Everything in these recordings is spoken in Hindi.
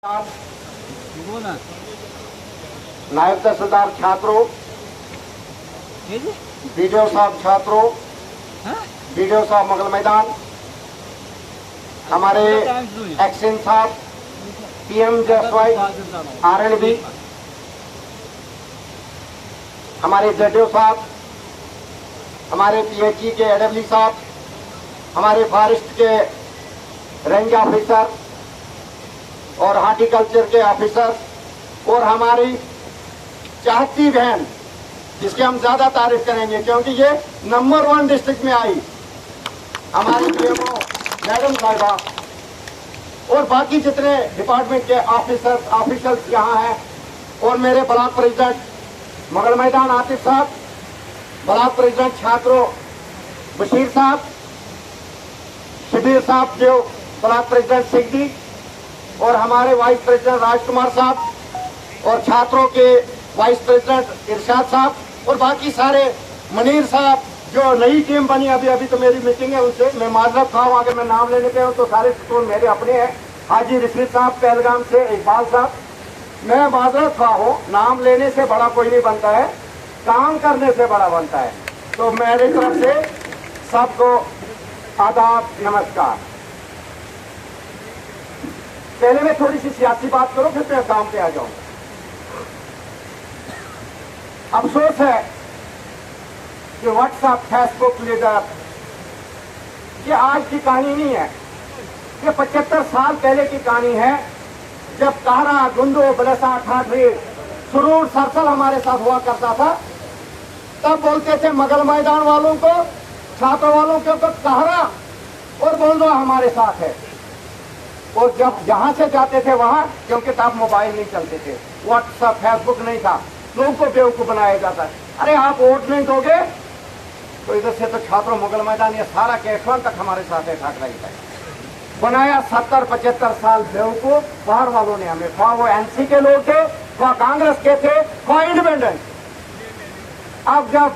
नायब तहसीलदार छात्रों, बीडीओ साहब छात्रों, बीडीओ साहब मुगल मैदान, हमारे एक्शन साहब, पीएम जसवाई आरएनबी, हमारे जेडीओ साहब, हमारे पीएचई के एडब्ल्यू साहब, हमारे फॉरेस्ट के रेंज ऑफिसर और हॉर्टिकल्चर के ऑफिसर और हमारी चाहती बहन, जिसकी हम ज्यादा तारीफ करेंगे क्योंकि ये नंबर 1 डिस्ट्रिक्ट में आई, हमारी पीएमओ मैडम साहिबा और बाकी जितने डिपार्टमेंट के ऑफिसर्स यहाँ हैं, और मेरे ब्लॉक प्रेसिडेंट मुगल मैदान आतिफ साहब, ब्लॉक प्रेसिडेंट छात्रों बशीर साहब, शबीर साहब जो ब्लॉक प्रेसिडेंट सिद्दीक, और हमारे वाइस प्रेसिडेंट राजकुमार साहब और छात्रों के वाइस प्रेसिडेंट इरशाद साहब और बाकी सारे मनीर साहब जो नई टीम बनी। अभी तो मेरी मीटिंग है उनसे, मैं माजरत खाऊँ अगर मैं नाम लेने पे हूँ तो सारे स्टूडेंट मेरे अपने हैं। हाजी रशीद साहब पहलगाम से, इकबाल साहब, मैं माजरत खा हूँ, नाम लेने से बड़ा कोई नहीं बनता है, काम करने से बड़ा बनता है। तो मेरी तरफ से सबको आदाब, नमस्कार। पहले मैं थोड़ी सी सियासी बात करूं, फिर मैं काम पे आ जाऊंगा। अफसोस है कि व्हाट्सएप, फेसबुक लीडर, ये आज की कहानी नहीं है, ये 75 साल पहले की कहानी है, जब कारा, गुंडो, बलसा, ठाठरी, सुरूर, सरसल हमारे साथ हुआ करता था। तब बोलते थे मुगल मैदान वालों को, छात्रों वालों को कहरा और बोल दो हमारे साथ है। और जब जहां से जाते थे वहां, क्योंकि तब मोबाइल नहीं चलते थे, व्हाट्सएप फेसबुक नहीं था, लोगों को बेवकूफ बनाया जाता है। अरे आप वोट नहीं दोगे तो इधर से तो छात्रों मुगल मैदान ये सारा कैशवन तक हमारे साथ है, ठाकरा ही है बनाया। 70-75 साल बेवकूफ बाहर वालों ने हमें, ख्वाह वो एनसी के लोग थे, ख्वाह कांग्रेस के थे, ख्वाह इंडिपेंडेंट। अब जब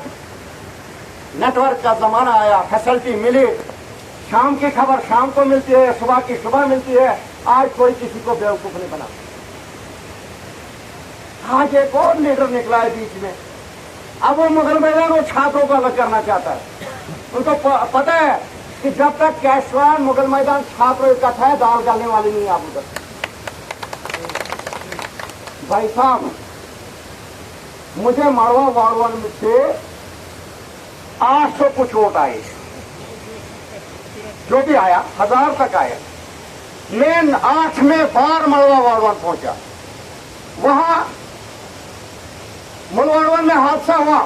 नेटवर्क का जमाना आया, फैसिलिटी मिली, शाम की खबर शाम को मिलती है, सुबह की सुबह मिलती है, आज कोई किसी को बेवकूफ नहीं बना। आज एक और लीडर निकला है बीच में, अब वो मुगल मैदान वो छात्रों को अलग करना चाहता है। उनको पता है कि जब तक कैशवान मुगल मैदान छात्रों इकट्ठा है, दाल डालने वाली नहीं आप उधर। भाई साहब, मुझे मारवा वाड़वन से 800 कुछ वोट आए, जो भी आया 1000 तक आया। मैं 8वें बार मलवा वाड़वन पहुंचा, वहां मुलवाड़वन में हादसा हुआ।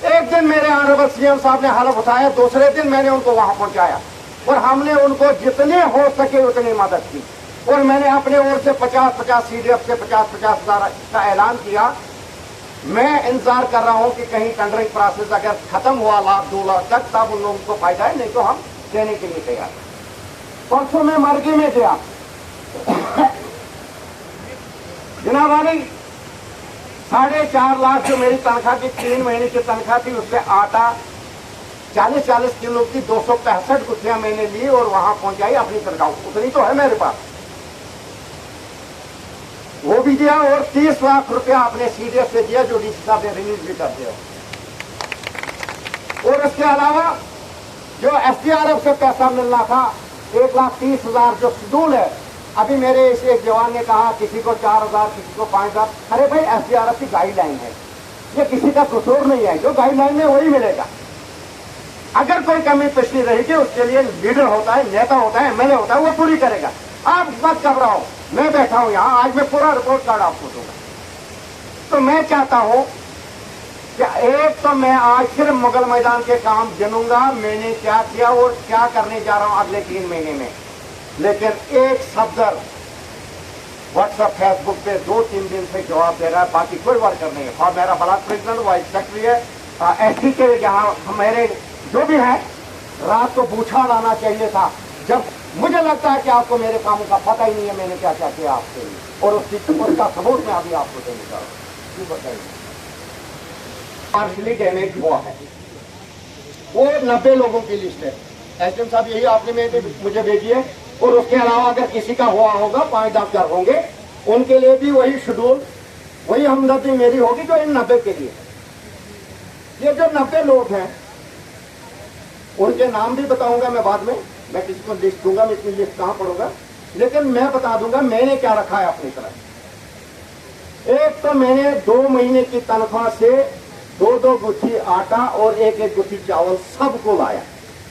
एक दिन मेरे ऑनरेबल सीएम साहब ने हलफ उठाया, दूसरे दिन मैंने उनको वहां पहुंचाया और हमने उनको जितने हो सके उतनी मदद की। और मैंने अपने ओर से 50-50 सीडीएफ से 50-50 हजार का ऐलान किया। मैं इंतजार कर रहा हूं कि कहीं टेंडरिंग प्रोसेस अगर खत्म हुआ 1-2 लाख तक, तब उन लोगों को फायदा है, नहीं तो हम देने के लिए तैयार। परसों में मरगी में गया, जनाब वाली 4.5 लाख जो मेरी तनख्वाह की 3 महीने की तनख्वाह थी, उससे आटा 40-40 किलो की 265 गुत्थियां मैंने ली और वहां पहुंचाई अपनी तनख्वाह, उतनी तो है मेरे पास, वो भी दिया। और 30 लाख रुपया अपने सीडीएस से दिया, जो डीसी साहब ने रिलीज भी कर दिया। और इसके अलावा जो एसडीआरएफ से पैसा मिलना था 1,30,000 जो शेड्यूल है, अभी मेरे इस एक जवान ने कहा किसी को 4,000, किसी को 5,000। अरे भाई, एसडीआरएफ की गाइडलाइन है, ये किसी का कसूर नहीं है, जो गाइडलाइन में वही मिलेगा। अगर कोई कमी पिछली रहेगी, उसके लिए लीडर होता है, नेता होता है, एमएलए होता है, वो पूरी करेगा। आप मत घबराओ, मैं बैठा हूं यहाँ, आज मैं पूरा रिपोर्ट कार्ड आपको दूंगा। तो मैं चाहता हूं कि एक तो मैं आज सिर्फ मुगल मैदान के काम गिनूंगा, मैंने क्या किया और क्या करने जा रहा हूं अगले 3 महीने में। लेकिन एक सफदर व्हाट्सएप फेसबुक पे 2-3 दिन से जवाब दे रहा है, बाकी कोई वर्कर नहीं है। और मेरा ब्लॉक प्रेसिडेंट, वाइस सेक्रेटरी है, एसटी के यहाँ मेरे जो भी है, रात को पूछा लाना चाहिए था। जब मुझे लगता है कि आपको मेरे कामों का पता ही नहीं है, मैंने क्या क्या किया आपके लिए, और उसका सबूत मैं अभी आपको देने जा रहा हूँ। बताइए, पार्शली डैमेज हुआ है, वो 90 लोगों की लिस्ट है। एसडीएम साहब, यही आपने मुझे भेजी है, और उसके अलावा अगर किसी का हुआ होगा 5-10 घर होंगे, उनके लिए भी वही शेड्यूल, वही हमदर्दी मेरी होगी जो इन 90 के लिए। ये जो 90 लोग हैं उनके नाम भी बताऊंगा मैं बाद में, मैं किसी को लिस्ट दूंगा, मैं इतनी लिस्ट कहां पढ़ूंगा, लेकिन मैं बता दूंगा मैंने क्या रखा है अपनी तरफ। एक तो मैंने 2 महीने की तनख्वाह से 2-2 गुत्थी आटा और 1-1 गुत्थी चावल सबको लाया,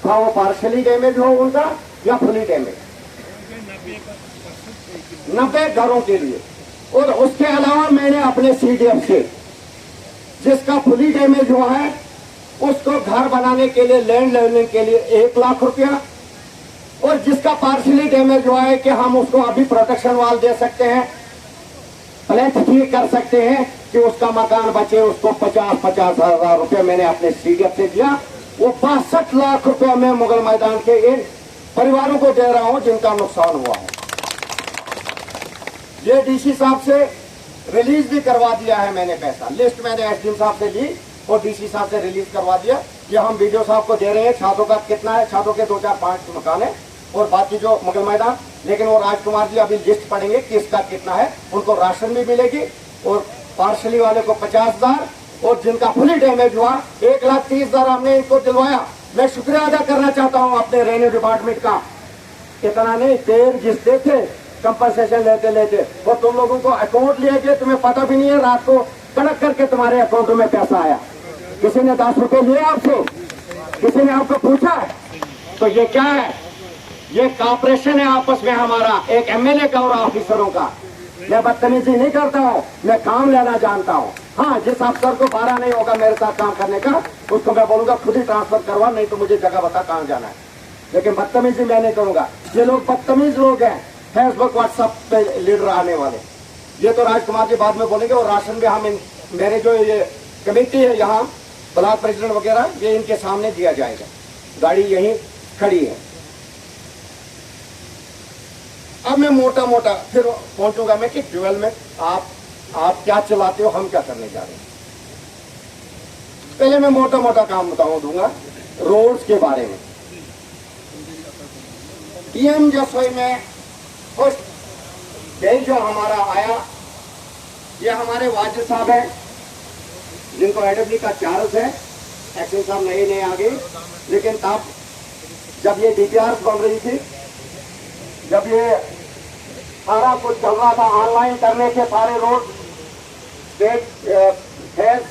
था वो पार्शली डैमेज हो उनका या फुली डैमेज, 90 घरों के लिए। और उसके अलावा मैंने अपने CDF से जिसका फुली डैमेज हुआ है उसको घर बनाने के लिए, लैंड लेवलिंग के लिए 1 लाख रुपया, और जिसका पार्शली डैमेज हुआ है कि हम उसको अभी प्रोटेक्शन वाल दे सकते हैं, प्लेट ठीक कर सकते हैं कि उसका मकान बचे, उसको 50-50 हजार रुपया मैंने अपने CDF से दिया। वो 62 लाख रुपया मैं मुगल मैदान के इन परिवारों को दे रहा हूं जिनका नुकसान हुआ है। ये DC साहब से रिलीज भी करवा दिया है मैंने पैसा, लिस्ट मैंने SDM साहब से ली और DC साहब से रिलीज करवा दिया। ये हम वीडियो साहब को दे रहे हैं। छात्रों का कितना है, छात्रों के 2-4-5 मकान है और बाकी जो मुगल मैदान, लेकिन वो राजकुमार जी अभी लिस्ट पढ़ेंगे किसका कितना है, उनको राशन भी मिलेगी और पार्शली वाले को 50,000 और जिनका फुली डैमेज हुआ 1,30,000 हमने इनको दिलवाया। मैं शुक्रिया अदा करना चाहता हूं अपने रेवेन्यू डिपार्टमेंट का, इतना नहीं 13 जिससे थे कंपनसेशन लेते लेते, और तुम लोगों को अकाउंट लिए गए, तुम्हें पता भी नहीं है, रात को कड़क करके तुम्हारे अकाउंट में पैसा आया। किसी ने 10 रुपए लिए आपसे, किसी ने आपको पूछा? तो ये क्या है? ये कॉपरेशन है आपस में हमारा, एक MLA का और ऑफिसरों का। मैं बदतमीजी नहीं करता हूँ, मैं काम लेना जानता हूँ। हाँ, जिस अफसर को बारा नहीं होगा मेरे साथ काम करने का, उसको मैं बोलूंगा खुद ही ट्रांसफर करवा, नहीं तो मुझे जगह बता कहाँ जाना है, लेकिन बदतमीजी मैं नहीं करूंगा। ये लोग बदतमीज लोग हैं, फेसबुक व्हाट्सएप पे लीडर आने वाले। ये तो राजकुमार जी बाद में बोलेंगे। और राशन भी हम मेरे जो ये कमेटी है यहाँ ब्लॉक प्रेसिडेंट वगैरह, ये इनके सामने दिया जाएगा। गाड़ी यहीं खड़ी है। अब मैं मोटा मोटा फिर पहुंचूंगा मैं कि डेवलपमेंट आप क्या चलाते हो, हम क्या करने जा रहे हैं। पहले मैं मोटा मोटा काम दूंगा रोड्स के बारे में। DM जसोई में फर्स्ट डे जो हमारा आया, ये हमारे वाजिद साहब हैं जिनको AWD का चार्ज है। एक्शन साहब नए आ गए, लेकिन तब जब ये DPRs बन रही थी, जब ये सारा कुछ चल रहा था ऑनलाइन करने के सारे road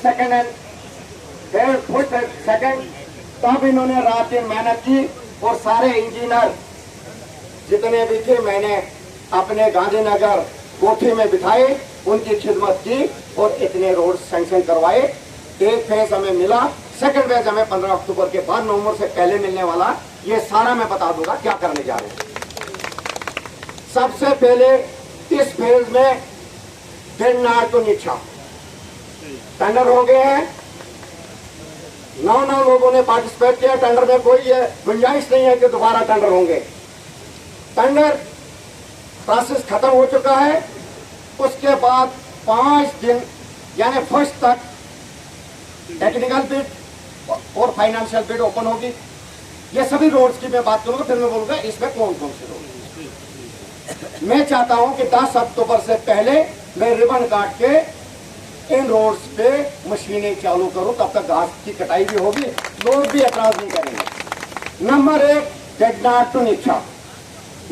second and first second, तब इन्होंने रात दिन मेहनत की और सारे इंजीनियर जितने भी थे मैंने अपने गांधीनगर कोठी में बिठाए, उनकी खिदमत की और इतने रोड सैंक्शन करवाए। एक फेज हमें मिला, सेकंड फेज हमें 15 अक्टूबर के बाद, नवंबर से पहले मिलने वाला। ये सारा मैं बता दूंगा क्या करने जा रहे हैं। सबसे पहले इस फेज में देनार तो नीचा टेंडर हो गए हैं। 9 लोगों ने पार्टिसिपेट किया टेंडर में, कोई गुंजाइश नहीं है कि दोबारा टेंडर होंगे। टेंडर प्रोसेस खत्म हो चुका है। उसके बाद 5 दिन यानी फर्स्ट तक टेक्निकल बिड और फाइनेंशियल बिड ओपन होगी। ये सभी रोड्स की मैं बात करूंगा, फिर मैं बोलूंगा इसमें कौन कौन से रोड। मैं चाहता हूं कि 10 अक्टूबर से पहले मैं रिबन काट के इन रोड्स पे मशीनें चालू करूं, तब तक घास की कटाई भी होगी, लोग भी एतराज नहीं करेंगे। नंबर 1 देनार टू नीचा,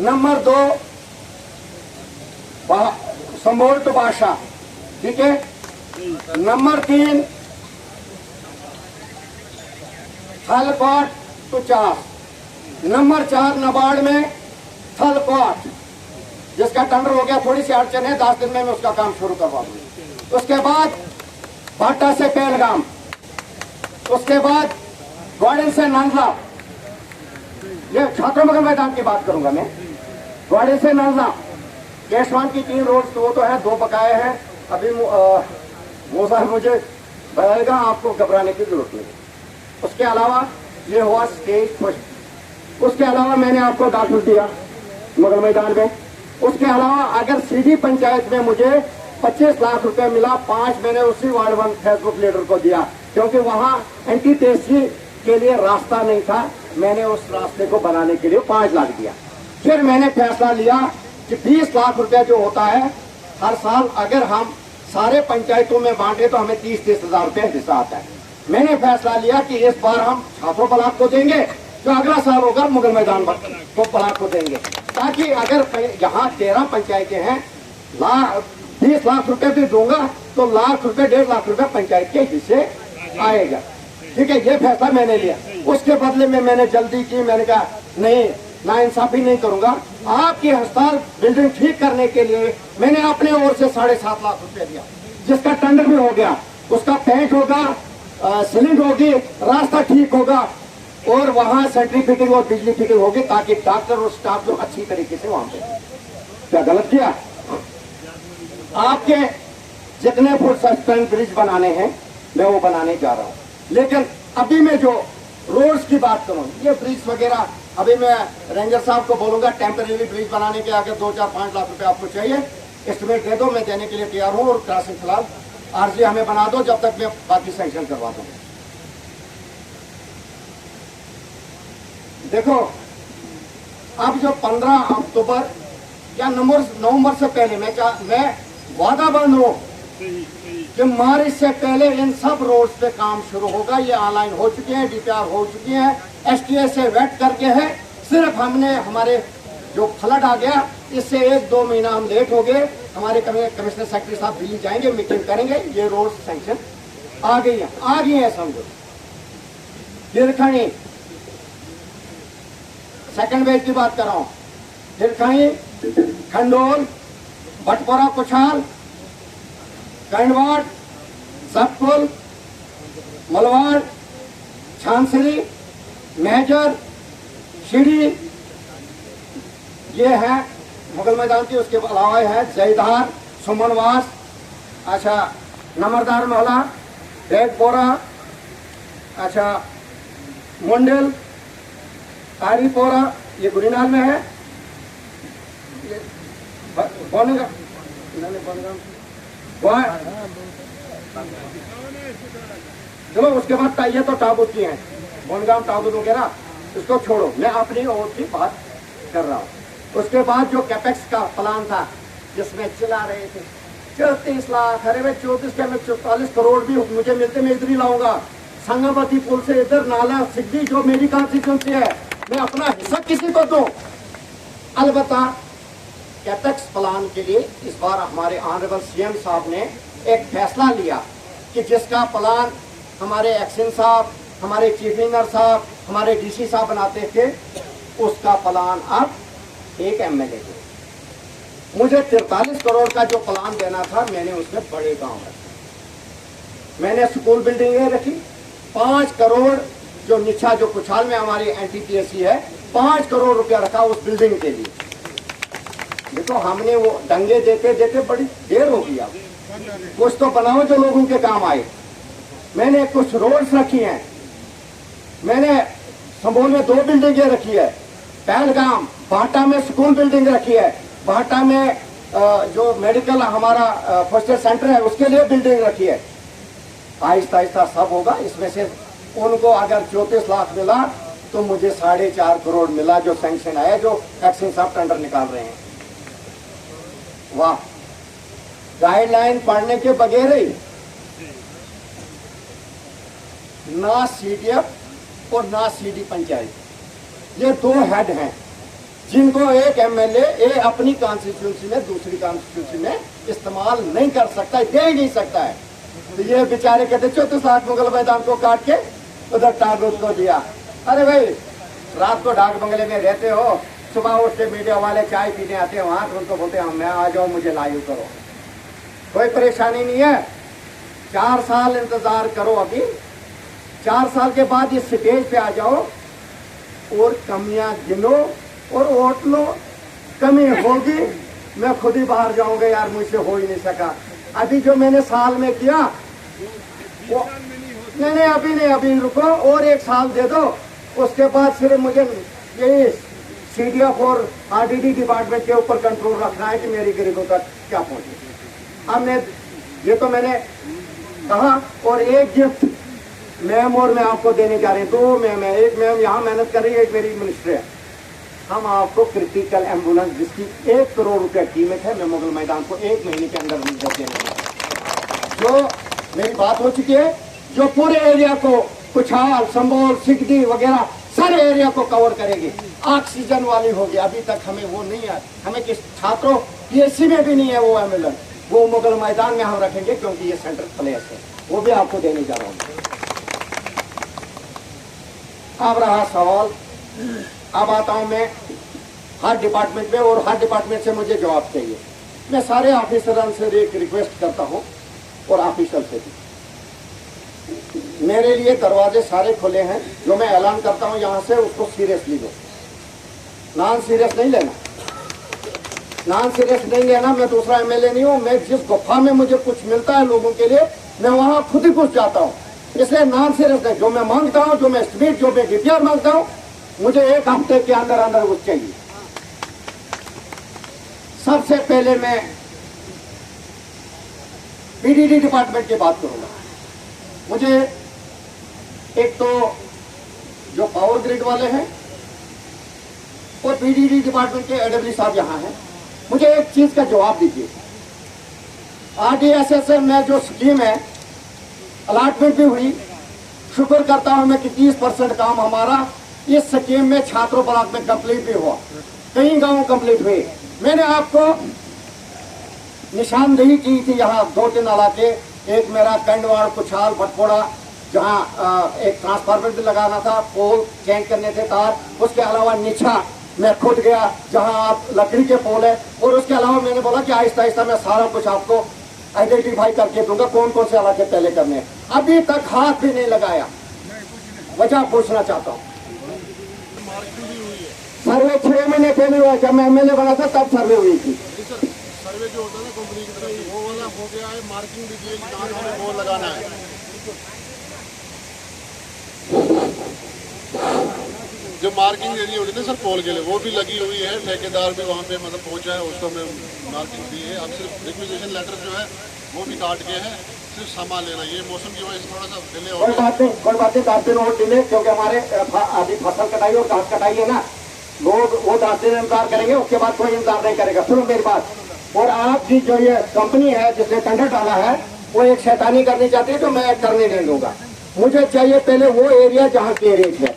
नंबर 2 संभोल टू बादशाह, ठीक है। नंबर 3 थलकोट टू चास, नंबर 4 नबार्ड में थलकोट, जिसका टेंडर हो गया, थोड़ी सी अड़चन है, 10 दिन में मैं उसका काम शुरू करवा दूंगा। उसके बाद भाटा से पहलगाम, उसके बाद ग्वाड़िन से नंदला, ये छात्र मगल मैदान की बात करूंगा मैं। ग्वाड़िन से नंदला, केशवान की 3 रोड तो है, 2 बकाए हैं। अभी वो साहब मुझे बताएगा, आपको घबराने की जरूरत नहीं। उसके अलावा ये हुआ स्टेज फर्स्ट। उसके अलावा मैंने आपको दाखिल दिया मगल मैदान में। उसके अलावा अगर सीधी पंचायत में मुझे 25 लाख रुपए मिला, 5 मैंने उसी वार्ड 1 फेसबुक लीडर को दिया, क्योंकि वहां एंटी टेस्टी के लिए रास्ता नहीं था। मैंने उस रास्ते को बनाने के लिए 5 लाख दिया। फिर मैंने फैसला लिया कि 20 लाख रुपया जो होता है हर साल अगर हम सारे पंचायतों में बांटे तो हमें 30-30 हजार रुपये हिस्सा आता है। मैंने फैसला लिया कि इस बार हम छात्रों ब्लॉक को देंगे, जो अगला साल होगा मुगल मैदान को ब्लॉक को देंगे, ताकि अगर यहाँ 13 पंचायतें हैं, 20 लाख रुपए भी दूंगा तो लाख रुपए 1.5 लाख रुपए पंचायत के हिस्से आएगा। ठीक है, ये फैसला मैंने लिया। उसके बदले में मैंने जल्दी की, मैंने कहा नहीं, नाइंसाफी नहीं करूंगा। आपके अस्पताल बिल्डिंग ठीक करने के लिए मैंने अपने ओर से 7.5 लाख रुपए दिया, जिसका टेंडर भी हो गया, उसका पेंट होगा, सीलिंग होगी, रास्ता ठीक होगा और वहां सेंट्री फिटिंग और बिजली फिटिंग होगी, ताकि डॉक्टर और स्टाफ लोग अच्छी तरीके से वहां पे। क्या गलत किया? आपके जितने फुट सस्पेंड ब्रिज बनाने हैं मैं वो बनाने जा रहा हूँ, लेकिन अभी मैं जो रोड्स की बात करूँ, ये ब्रिज वगैरह अभी मैं रेंजर साहब को बोलूंगा टेम्परेरी ब्रिज बनाने के आगे 2-4-5 लाख रुपए आपको चाहिए, एस्टिमेट दे दो, मैं देने के लिए तैयार हूँ। और क्रॉसिंग फिलहाल आरजी हमें बना दो, जब तक मैं बाकी सैंक्शन करवा दूँ। देखो अब जो 15 अक्टूबर या नवंबर से पहले मैं वादा बंद हूँ कि मार्च से पहले इन सब रोड्स पे काम शुरू होगा। ये ऑनलाइन हो चुके हैं, डीपीआर हो चुके हैं, एसटीएस से वेट करके है। सिर्फ हमने हमारे जो फ्लड आ गया इससे 1-2 महीना हम लेट हो गए। हमारे कमिश्नर सेक्रेटरी साहब दिल्ली जाएंगे, मीटिंग करेंगे, ये रोड सैंक्शन आ गई है समझो। हिरखणी सेकंड वेज की बात कर रहा हूँ। हिरखणी, खंडोल, भटपुरा, कुछाल, कंडवाट, सतपुल, मलवाड़, छानसरी, मेजर, शिरी, ये है मुगल मैदान की। उसके अलावा है जयधार, सुमनवास, अच्छा नमरदार महला, डेगपोरा, अच्छा मुंडल, तारीपोरा, ये गुरीनाल में है, चलो उसके बाद ये तो टाबूत की है, बोनगाम टाबूत वगैरह, इसको छोड़ो, मैं अपनी ओर की बात कर रहा हूँ। उसके बाद जो कैपेक्स का प्लान था जिसमें चिल्ला रहे थे 34 लाख, अरे भाई 34 के मैं 44 करोड़ भी मुझे मिलते मैं इधर ही लाऊंगा। संगावती पुल से इधर नाला सिद्धि जो मेरी कॉन्स्टिट्यूंसी है, मैं अपना हिस्सा किसी को दूं। अलबत्ता कैपेक्स प्लान के लिए इस बार हमारे ऑनरेबल सीएम साहब ने एक फैसला लिया कि जिसका प्लान हमारे एक्शन साहब, हमारे चीफ इंजीनियर साहब, हमारे डीसी साहब बनाते थे, उसका प्लान अब एक एमएलए को। मुझे 43 करोड़ का जो प्लान देना था, मैंने उसमें बड़े काम रखे। मैंने स्कूल बिल्डिंगें रखी, 5 करोड़ जो निशा जो कुछाल में हमारी एनटीपीएससी है, 5 करोड़ रुपया रखा उस बिल्डिंग के लिए। देखो हमने वो दंगे देते देते बड़ी देर हो गई। अब कुछ तो बनाओ जो लोगों के काम आए। मैंने कुछ रोड्स रखी हैं, मैंने संभोल में 2 बिल्डिंगें रखी है, पहलगाम भाटा में स्कूल बिल्डिंग रखी है, भाटा में जो मेडिकल हमारा फर्स्ट एड सेंटर है उसके लिए बिल्डिंग रखी है। आहिस्ता आहिस्ता सब होगा। इसमें से उनको अगर 34 लाख मिला तो मुझे 4.5 करोड़ मिला जो सैंक्शन आया, जो एक्शन साहब टेंडर निकाल रहे हैं। वाह, गाइडलाइन पढ़ने के बगैर ही ना सीडीएफ और ना सीडी पंचायत, ये 2 हेड हैं जिनको एक एमएलए अपनी कॉन्स्टिट्यूंसी में दूसरी कॉन्स्टिट्यूंसी में इस्तेमाल नहीं कर सकता, दे ही नहीं सकता है। तो ये बेचारे कहते 34 लाख मुगल मैदान को काट के उधर टारगेट को दिया। अरे भाई, रात को डाक बंगले में रहते हो, सुबह उठ के मीडिया वाले चाय पीने आते हैं वहां, तो उनको बोलते हैं मैं आ जाओ, मुझे लाइव करो, कोई परेशानी नहीं है। 4 साल इंतजार करो, अभी 4 साल के बाद इस स्टेज पे आ जाओ और कमियां गिनो और वोट लो। कमी होगी, मैं खुद ही बाहर जाऊंगा, यार मुझसे हो ही नहीं सका। अभी जो मैंने साल में किया वो नहीं, अभी नहीं, अभी रुको और 1 साल दे दो। उसके बाद सिर्फ मुझे यही सीडीएफ और आरडीडी डिपार्टमेंट के ऊपर कंट्रोल रखना है कि मेरी गरीबों तक क्या पहुंचे। हमने ये तो मैंने कहा। और एक गिफ्ट मैम और मैं आपको देने जा रहे हैं, 2 मैम है, एक मैम यहाँ मेहनत कर रही है, एक मेरी मिनिस्टर है। हम आपको क्रिटिकल एम्बुलेंस जिसकी 1 करोड़ रुपया कीमत है, मैं मुगल मैदान को 1 महीने के अंदर देने जो मेरी बात हो चुकी है, जो पूरे एरिया को कुछाल, संबोल, सिकदी वगैरह सारे एरिया को कवर करेगी। ऑक्सीजन वाली होगी। अभी तक हमें वो नहीं है, हमें किस छात्रों पीएचसी में भी नहीं है वो एम्बुलेंस, वो मुगल मैदान में हम रखेंगे क्योंकि ये सेंट्रल प्लेस है, वो भी आपको देने जा रहा हूँ। अब रहा सवाल, अब आता हूं मैं हर डिपार्टमेंट में, और हर डिपार्टमेंट से मुझे जवाब चाहिए। मैं सारे ऑफिसरों से एक रिक्वेस्ट करता हूं और ऑफिसर से भी, मेरे लिए दरवाजे सारे खुले हैं। जो मैं ऐलान करता हूं यहां से उसको सीरियसली लो, नॉन सीरियस नहीं लेना, नॉन सीरियस नहीं लेना। मैं दूसरा एमएलए नहीं हूं, मैं जिस गुफा में मुझे कुछ मिलता है लोगों के लिए मैं वहां खुद ही घुस जाता हूं, इसलिए नॉन सीरियस नहीं। जो मैं मांगता हूं, जो मैं एस्टिमेट, जो मैं डीपीआर मांगता हूं, मुझे 1 हफ्ते के अंदर अंदर वो चाहिए। सबसे पहले मैं पीडीडी डिपार्टमेंट की बात करूंगा। मुझे एक तो जो पावर ग्रिड वाले हैं और पीडीडी डिपार्टमेंट के एडब्ल्यू साहब यहां हैं, मुझे एक चीज का जवाब दीजिए। आरडीएसएस में जो स्कीम है अलॉटमेंट भी हुई, शुक्र करता हूं मैं कि 30% काम हमारा इस स्कीम में छात्रों ब्लॉक में कंप्लीट भी हुआ, कई गांव कंप्लीट हुए। मैंने आपको निशानदेही की थी, यहाँ 2-3 इलाके, एक मेरा कंडवाड़, कुछाल, भटकोड़ा, जहाँ एक ट्रांसफार्मर लगाना था, पोल चेंज करने थे तार, उसके अलावा नीचा मैं खुद गया जहाँ आप लकड़ी के पोल है, और उसके अलावा मैंने बोला कि आहिस्ता आहिस्ता मैं सारा कुछ आपको आइडेंटिफाई करके दूंगा कौन कौन से इलाके पहले करने हैं। अभी तक हाथ भी नहीं लगाया, वजह पूछना चाहता हूँ। सर्वे 6 महीने पहले हुआ, जब मैं एमएलए बना था तब सर्वे हुई थी। सर्वे जो होता है ना कंपनी की तरफ, वो वाला हो गया है, मार्किंग भी दिए कहाँ हमें वो लगाना है। जो मार्किंग देनी होती है ना सर पोल के लिए, वो भी लगी हुई है, ठेकेदार भी वहाँ पे मतलब पहुँचा है, उसको मैं मार्किंग दी है। अब सिर्फ रिक्विजिशन लेटर जो है वो भी काट गए हैं, सिर्फ सामान लेना। ये मौसम की वजह से थोड़ा सा डिले हो गया। कोई बात नहीं, 10 दिन और डिले, क्योंकि हमारे अभी फसल कटाई और घास कटाई है ना, लोग वो 10 दिन इंतजार करेंगे, उसके बाद कोई इंतजार नहीं करेगा। सुनो मेरी बात, और आपकी जो ये कंपनी है जिसने टेंडर डाला है, वो एक शैतानी करनी चाहती है, तो मैं करने नहीं दूंगा। मुझे चाहिए पहले वो एरिया जहाँ केरेज है,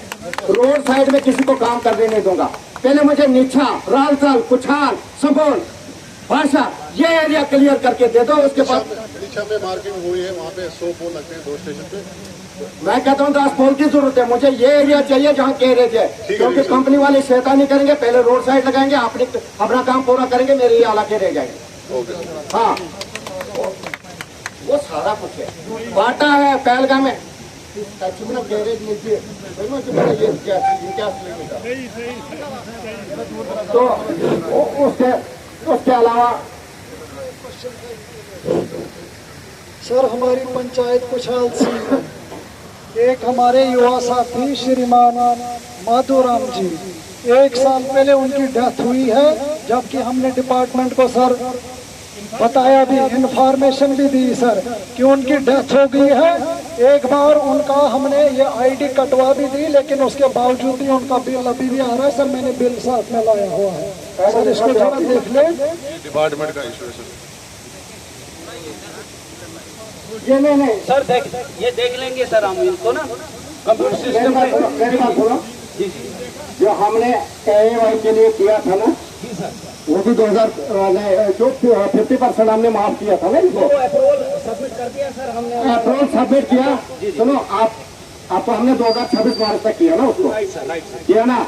रोड साइड में किसी को काम करने नहीं दूंगा। पहले मुझे नीचा, रालसाल, कुछाल, संबोल, भाषा, ये एरिया क्लियर करके दे दो। उसके बाद नीचा में मार्किंग हुई है, वहाँ पे 100 पोल लगते हैं 2 स्टेशन पे। मैं कहता हूँ 10 पोल की जरूरत है, मुझे ये एरिया चाहिए जहाँ केरेज है, क्योंकि कंपनी वाले शैतानी करेंगे, पहले रोड साइड लगाएंगे, अपना काम पूरा करेंगे, मेरे ये इलाके रह जाएंगे। हाँ, वो सारा कुछ है, बाटा है पहलगाम में, गैरेज नीचे, तो उसके अलावा सर हमारी पंचायत कुछाल सी, एक हमारे युवा साथी श्रीमान माधोराम जी, 1 साल पहले उनकी डेथ हुई है, जबकि हमने डिपार्टमेंट को सर बताया भी, इंफॉर्मेशन भी दी सर कि उनकी डेथ हो गई है। एक बार उनका हमने ये आईडी कटवा भी दी, लेकिन उसके बावजूद भी उनका बिल अभी भी आ रहा है सर, मैंने बिल साथ में लाया हुआ है सर, इसको जरा देख ले। डिपार्टमेंट का इशू है सर। ये नहीं सर ये देख लेंगे सर हम इसको ना कंप्यूटर सिस्टम में। मेरी बात सुनो, जो हमने AAY के लिए किया था ना, वो भी 50% हमने माफ किया था ना, इसको अप्रूवल सबमिट कर दिया सर हमने। अप्रूवल सबमिट किया। सुनो आप हमने 2026 मार्च तक किया ना उसको, किया ना।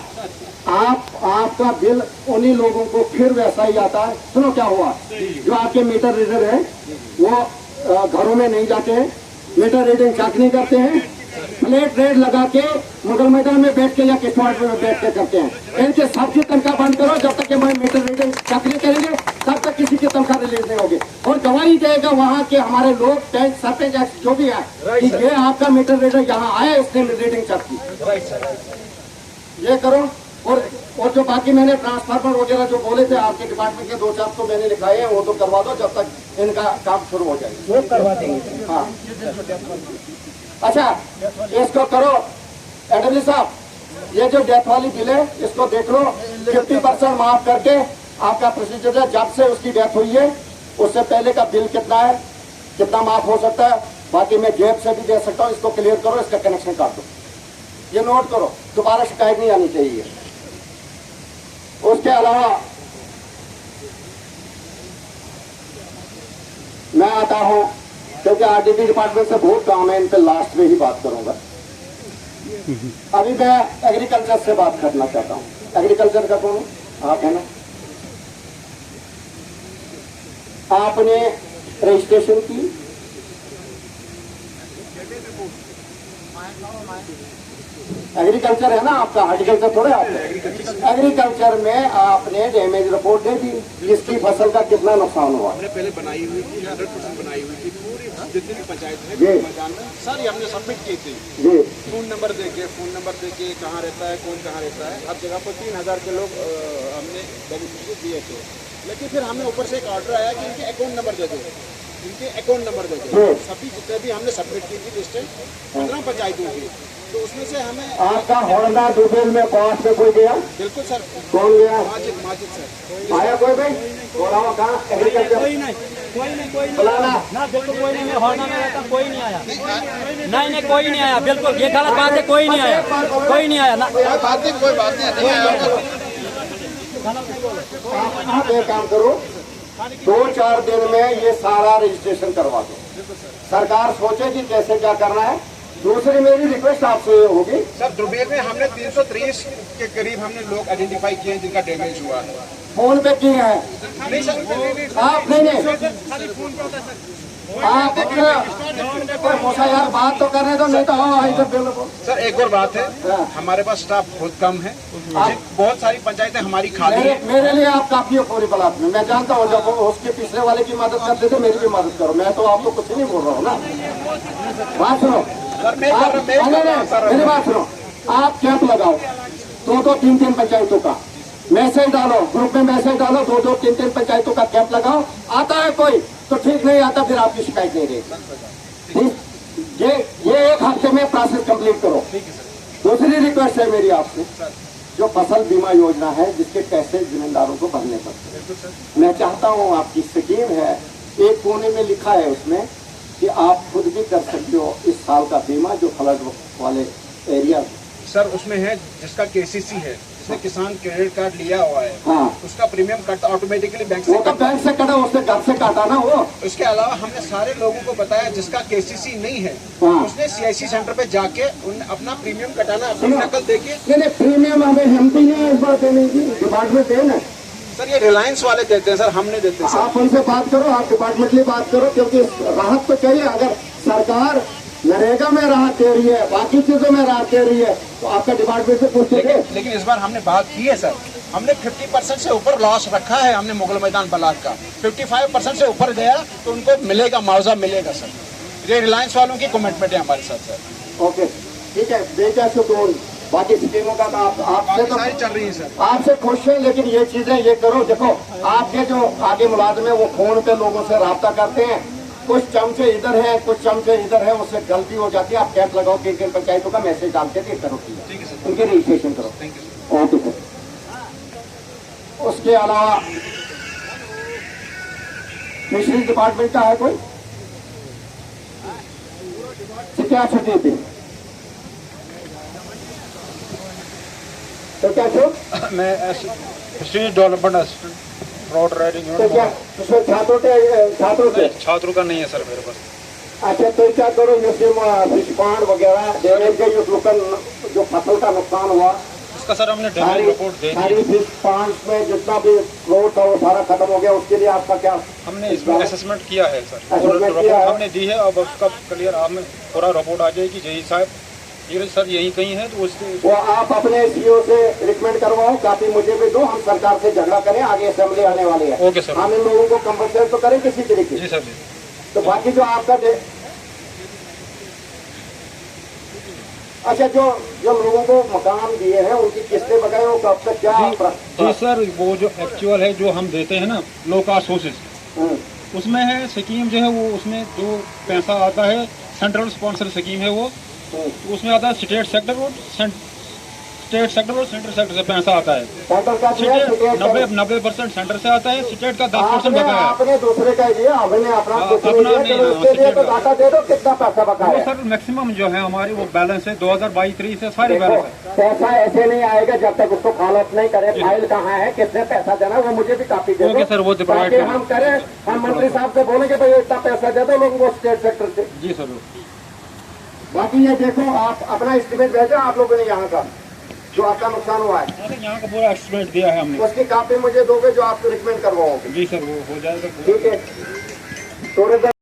आपका बिल उन्हीं लोगों को फिर वैसा ही आता है। सुनो क्या हुआ, जो आपके मीटर रीडर है वो घरों में नहीं जाते हैं, मीटर रीडिंग चेक नहीं करते हैं, प्लेट रेट लगा के मुगल मैदान में बैठ के या किश्तवाड़ में बैठ के करते हैं। इनके सबकी तनख्वाह बंद करो, जब तक मीटर रीडिंग चेक नहीं करेंगे तब तक किसी की तनख्वाह रिलीज नहीं होगी। और गवाही देगा वहाँ के हमारे लोग, सरपंच जो भी है, ये आपका मीटर रीडर यहाँ आया, इसने रीडिंग चेक की। ये करो। और जो बाकी मैंने ट्रांसफार्मर वगैरह जो बोले थे आपके डिपार्टमेंट के 2-4 तो मैंने लिखाए हैं, वो तो करवा दो जब तक इनका काम शुरू हो जाए, वो करवा देंगे। हाँ अच्छा, इसको करो एडब्ल्यू साहब, ये जो डेथ वाली बिल है इसको देख लो, 50% माफ करके आपका प्रोसीजर है, जब से उसकी डेथ हुई है उससे पहले का बिल कितना है, कितना माफ हो सकता है, बाकी मैं जेब से भी दे सकता हूँ। इसको क्लियर करो, इसका कनेक्शन काट दो, ये नोट करो, दोबारा शिकायत नहीं आनी चाहिए। उसके अलावा मैं आता हूं, क्योंकि आरडीपी डिपार्टमेंट से बहुत काम है, इन पे लास्ट में ही बात करूंगा। अभी मैं एग्रीकल्चर से बात करना चाहता हूं। एग्रीकल्चर का कौन, आप है ना, आपने रजिस्ट्रेशन की, एग्रीकल्चर है ना आपका, हॉर्टिकल्चर थोड़े आपका। एग्रीकल्चर में आपने डैमेज रिपोर्ट दे दी, किसकी फसल का कितना नुकसान हुआ। हमने पहले बनाई हुई थी, 100% बनाई हुई थी, पूरी जितनी भी पंचायत है जी। मैदान में सारी हमने सबमिट की थी। जी, फोन नंबर देके कहाँ रहता है, कौन कहाँ रहता है। हर जगह पर 3000 के लोग हमने बेनिफिशियरी दिए थे, लेकिन फिर हमें ऊपर से एक ऑर्डर आया कि इनके अकाउंट नंबर दे दो, इनके अकाउंट नंबर दे दो। सभी जितने भी हमने सबमिट की थी लिस्ट 15 पंचायतों की, तो उसमें से हमें आपका होरदा दुबेल में पास में कोई गया, बिल्कुल सर, कौन गया, माजिद सर आया कोई भाई, बोला कहाँ एग्रीकल्चर कोई नहीं बुलाना, ना, बिल्कुल कोई नहीं, मैं हॉर्ना में रहता, कोई नहीं आया, नहीं कोई नहीं आया, बिल्कुल ये गलत बात है, कोई नहीं आया, कोई नहीं आया ना। कोई बात नहीं आप एक काम करो, 2-4 दिन में ये सारा रजिस्ट्रेशन करवा दो। सरकार सोचे कि कैसे क्या करना है। दूसरी मेरी रिक्वेस्ट आपसे ये होगी, सर दुबई में हमने 330 के करीब हमने लोग आइडेंटिफाई किए हैं जिनका डैमेज हुआ है। फोन पे किए हैं नहीं सर, आप, नहीं आप मोसा यार बात तो करने दो, नहीं तो हाँ इधर बिल्कुल। सर एक और बात है, हमारे पास स्टाफ बहुत कम है, बहुत सारी पंचायतें हमारी खाली है। मेरे लिए आप काफी हो पूरी बात में, मैं जानता हूँ, जब उसके पिछले वाले की मदद करते थे मेरी भी मदद करो, मैं तो आपको कुछ नहीं बोल रहा हूँ ना। बात सुनो, मेरी बात सुनो, आप कैंप लगाओ 2-3 पंचायतों का, मैसेज डालो ग्रुप में, मैसेज डालो 2-3 पंचायतों का कैंप लगाओ। आता है कोई तो ठीक, नहीं आता फिर आपकी शिकायत नहीं रहेगी। ये 1 हफ्ते में प्रोसेस कंप्लीट करो। दूसरी रिक्वेस्ट है मेरी आपसे, जो फसल बीमा योजना है जिसके पैसे जिम्मेदारों को भरने पड़ते हैं, मैं चाहता हूँ आपकी स्कीम है, एक कोने में लिखा है उसमें कि आप खुद भी कर सकते हो इस साल का बीमा जो फ्लड वाले एरिया। सर उसमें है जिसका केसीसी है, जिसने किसान क्रेडिट कार्ड लिया हुआ है, हाँ, उसका प्रीमियम कट ऑटोमेटिकली बैंक वो से तो बैंक से कटा, उससे घर से काटा ना वो। उसके अलावा हमने सारे लोगों को बताया जिसका केसीसी नहीं है, हाँ। उसने सीआईसी सेंटर पे जाके अपना प्रीमियम कटाना, अपनी नकल देके। नहीं, प्रीमियम हमें एमपी ने इस बार देने की, डिपार्टमेंट दे ना सर ये रिलायंस वाले देते हैं सर, हम नहीं देते सर। आप उनसे बात करो, आप डिपार्टमेंटली बात करो, क्योंकि राहत तो चाहिए। अगर सरकार नरेगा में राहत दे रही है, बाकी चीजों में राहत दे रही है, तो आपका डिपार्टमेंट से पूछते थे। लेकिन इस बार हमने बात की है सर, हमने 50% से ऊपर लॉस रखा है हमने मुगल मैदान ब्लॉक का। 55% से ऊपर गया तो उनको मिलेगा, मुआवजा मिलेगा सर। ये रिलायंस वालों की कमिटमेंट है हमारे साथ सर। ओके ठीक है, बेटा सुकून, बाकी स्कीमों का आपसे तो सारी चल रही है सर, आपसे खुश है, लेकिन ये चीजें ये करो। देखो आपके जो आगे मुलाजिम है वो फोन पे लोगों से रब्ता करते हैं, कुछ चमचे इधर है कुछ चमचे इधर है, उससे गलती हो जाती है। आप कैंप लगाओ, 3 पंचायतों का मैसेज डालते थे, करो उनके रजिस्ट्रेशन करो। Okay sir. उसके अलावा फिशरीज डिपार्टमेंट का है कोई क्या छुट्टी थी, तो क्या छो मैं history development assistant road riding तो क्या उसमें छात्रों के छात्रों का नहीं है सर मेरे पास। अच्छा तो क्या करो, ये फिशपांड वगैरह डैमेज के जो फसल का नुकसान हुआ, इसका सर हमने डैमेज रिपोर्ट दे दी, सारी फिशपांड में जितना भी फ्लोट था वो सारा खत्म हो गया। उसके लिए आपका क्या, हमने इसमें असेसमेंट किया है सर, Assessment रिपोर्ट किया है। हमने दी है। अब उसका क्लियर हमें पूरा रिपोर्ट आ जाएगी। जही साहब ये सर यही कहीं है, तो उससे वो आप अपने सीओ से रिकमेंड करवाओ, काफी मुझे भी दो, हम सरकार से झगड़ा करें, आगे असेंबली आने वाली है। Okay sir. हम इन लोगों को कंपनसेट तो करें किसी तरीके जी सर जी। तो बाकी जो आपका अच्छा जो लोगों को मकान दिए हैं उनकी किस्तें बकाए, वो कब तक क्या जी सर, वो जो एक्चुअल है जो हम देते हैं ना लो कास्ट सोर्सेज, उसमें है स्कीम जो है वो, उसमें जो पैसा आता है सेंट्रल स्पॉन्सर स्कीम है वो, तो उसमें आता है स्टेट सेक्टर और स्टेट सेक्टर और सेंट्रल सेक्टर से पैसा आता है। सेंटर का दिया, स्टेट का 90% सेंटर से आता है, स्टेट का 10% आपने बकाया है। आपने दूसरे का दिया, हमने अपना हाँ, कुछ नहीं अपना दिया, नहीं, चलो हाँ, उसके लिए तो स्टेट का। डाटा दे दो कितना पैसा बका वो है। सर मैक्सिमम जो है हमारी वो बैलेंस है 2022-23 से सारी देखो, बैलेंस है। पैसा ऐसे नहीं आएगा जब तक उसको फॉलो अप नहीं करे। फाइल कहाँ है, कितने पैसा देना, वो मुझे भी कापी दे ओके दो सर, वो तो provide ताकि करें। हम करें। हम मंत्री साहब से बोलेंगे भाई इतना पैसा दे दो लोगों को स्टेट सेक्टर से। जी सर। बाकी ये देखो, आप अपना एस्टिमेट भेजो आप लोगों ने यहाँ का जो आपका नुकसान हुआ है, अरे यहाँ का पूरा एस्टिमेट दिया है हमने। उसकी कापी मुझे दोगे जो आपको रिकमेंड करवाओगे। जी सर, वो हो जाएगा। ठीक है, थोड़े